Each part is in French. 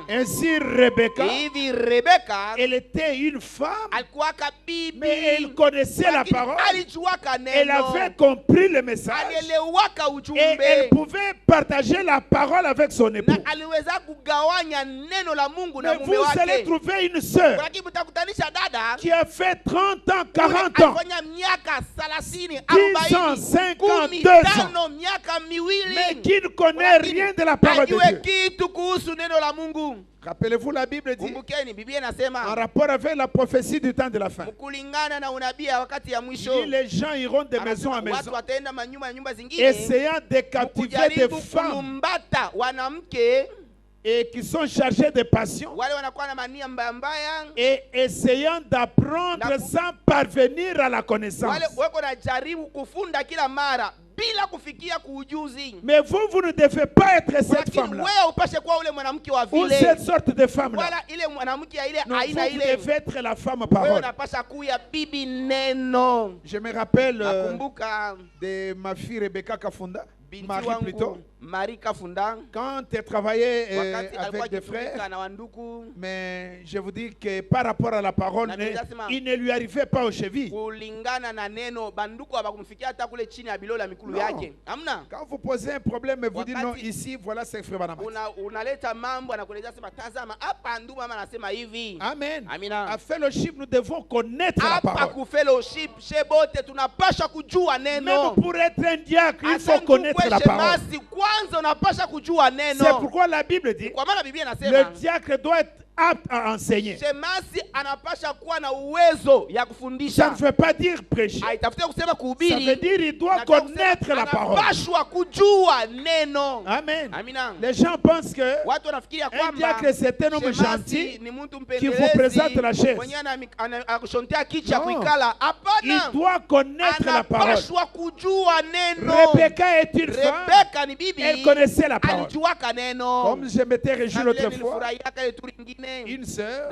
Ainsi Rebecca, elle était une femme, mais elle connaissait la parole, elle avait compris le message et elle pouvait partager la parole avec son époux. Mais vous allez trouver une sœur qui a fait 30 ans, 40 ans, 10 ans, 52 ans, mais qui ne connaît rien de la parole de Dieu. Rappelez-vous, la Bible dit, en rapport avec la prophétie du temps de la fin, les gens iront de maison en maison, essayant de captiver des femmes et qui sont chargés de passion et essayant d'apprendre sans parvenir à la connaissance. Mais vous ne devez pas être cette femme-là ou cette sorte de femme-là. Non, vous devez être la femme parole. Je me rappelle de ma fille Rebecca Kafunda, Marie plutôt. Quand elle travaillait avec des frères, mais je vous dis que par rapport à la parole, il ne lui arrivait pas aux chevilles. Non. Quand vous posez un problème et vous dites non, ici, voilà ce que frère Banama. Amen. À fellowship, nous devons connaître la parole. Même pour être un diacre, il faut connaître la parole. C'est pourquoi la Bible dit le diacre doit être apte à enseigner. Ça ne veut pas dire prêcher. Ça veut dire il doit connaître la parole. Amen. Les gens pensent que un diacre c'est un homme gentil qui vous présente la chaise. Non. Il doit connaître la parole. Rebecca est une femme. Elle connaissait la parole. Comme je m'étais réjoui l'autre fois, une sœur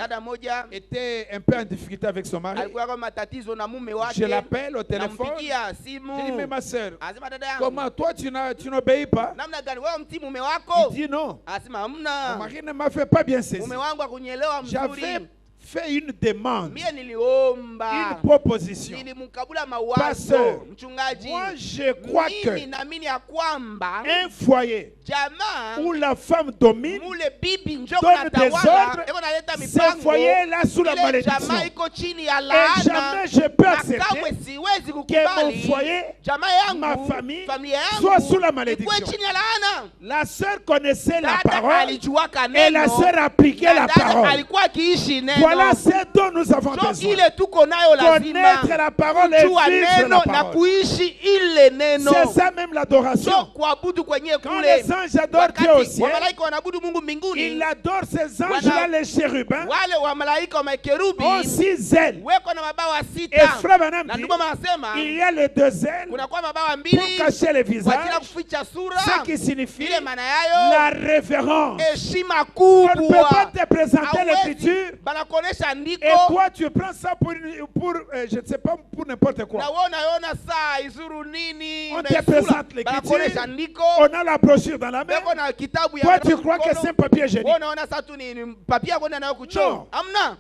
était un peu en difficulté avec son mari. Je l'appelle au téléphone. Je dis, mais ma sœur, comment toi tu n'obéis pas? Il dit non. Mon mari ne m'a fait pas bien saisir. J'avais fait une demande, une proposition. Pasteur, moi je crois que un foyer où la femme domine, donne des ordres, ce foyer-là sous la malédiction. Et jamais je peux accepter que mon foyer, ma famille, soit sous la malédiction. La sœur connaissait la parole et la sœur appliquait la parole. Voilà ce dont nous avons besoin. Connaître la parole et vivre la parole. C'est ça même l'adoration. Quand les anges adorent Dieu au ciel, ils adorent ces anges-là, les chérubins, ont 6 ailes. Et frère Branham dit, il y a les 2 ailes pour cacher le visage, ce qui signifie la révérence. On ne peut pas te présenter l'écriture et toi tu prends ça pour je ne sais pas, pour n'importe quoi. On te présente l'écriture, on a la brochure dans la main. Toi tu crois que c'est un papier génie. Non,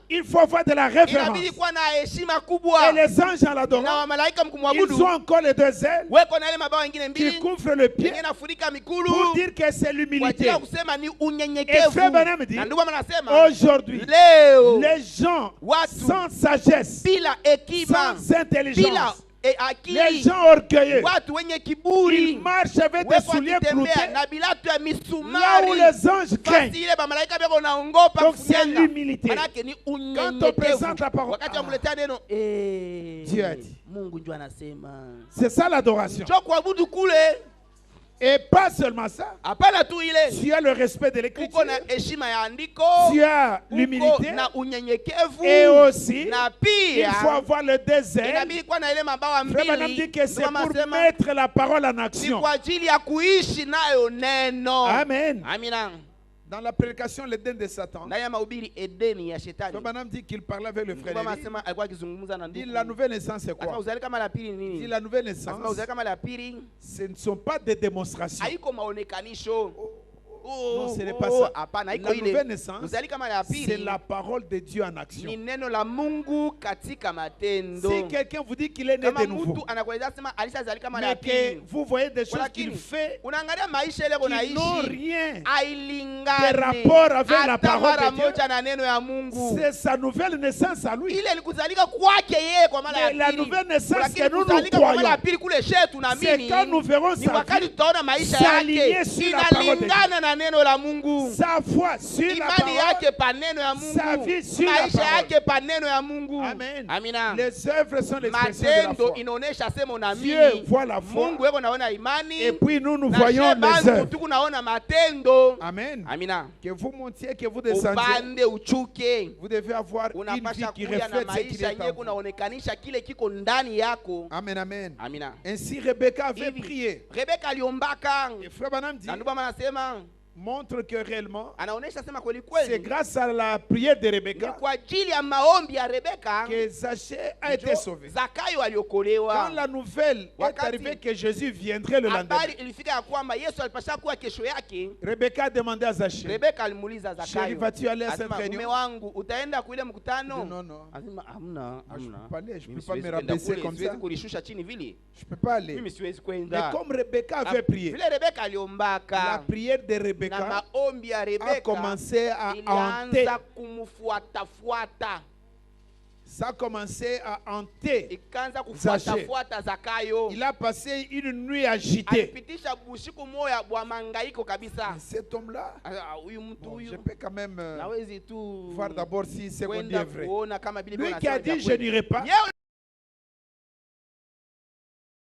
il faut avoir de la référence. Et les anges en l'adorant, ils ont encore les 2 ailes qui couvrent le pied pour dire que c'est l'humilité. Et frère Branham dit, aujourd'hui, les gens sans sagesse, sans intelligence, les gens orgueilleux, ils marchent avec des souliers cloutés là où les anges craignent. Donc c'est l'humilité. Quand on présente la parole, Dieu a dit. C'est ça l'adoration. Et pas seulement ça. Tu as le respect de l'écriture. Tu as l'humilité. Et aussi, il faut avoir le désert. Frère Branham dit que c'est pour mettre la parole en action. Amen. Dans la prédication, l'Éden de Satan, Frère Branham dit qu'il parlait avec le frère Lévi. Il dit la nouvelle naissance c'est quoi? Il dit la nouvelle naissance, ce ne sont pas des démonstrations. Non, ce n'est pas ça. La nouvelle naissance, c'est la parole de Dieu en action. Si quelqu'un vous dit qu'il est né de nouveau, mais que vous voyez des choses qu'il fait qui n'ont rien de rapport avec la parole de Dieu, c'est sa nouvelle naissance à lui. Mais la nouvelle naissance que nous croyons, c'est quand nous verrons sa vie s'aligner sur la parole de Dieu. Sa foi sur la parole, sa vie sur la parole. Amen. Les œuvres sont l'expression de la foi. Dieu voit la foi et puis nous voyons les œuvres. Amen. Que vous montiez, que vous descendiez, vous devez avoir une vie qui reflète ce qui est en vous. Amen, amen. Ainsi Rebecca avait prié. Et Frère Branham dit, montre que réellement c'est grâce à la prière de Rebecca que Zachée a été sauvé. Quand la nouvelle est arrivée que Jésus viendrait le lendemain, Rebecca a demandé à Zachée, chérie, vas-tu aller à cette réunion? Non, non, je ne peux pas me rabaisser comme ça. Je ne peux pas aller. Mais comme Rebecca avait prié, la prière de Rebecca a commencé à hanter. Ça a commencé à hanter Zachée. Il a passé une nuit agitée. Cet homme-là, bon, je peux quand même voir d'abord si c'est qu'on dit vrai. Lui qui a dit je n'irai pas.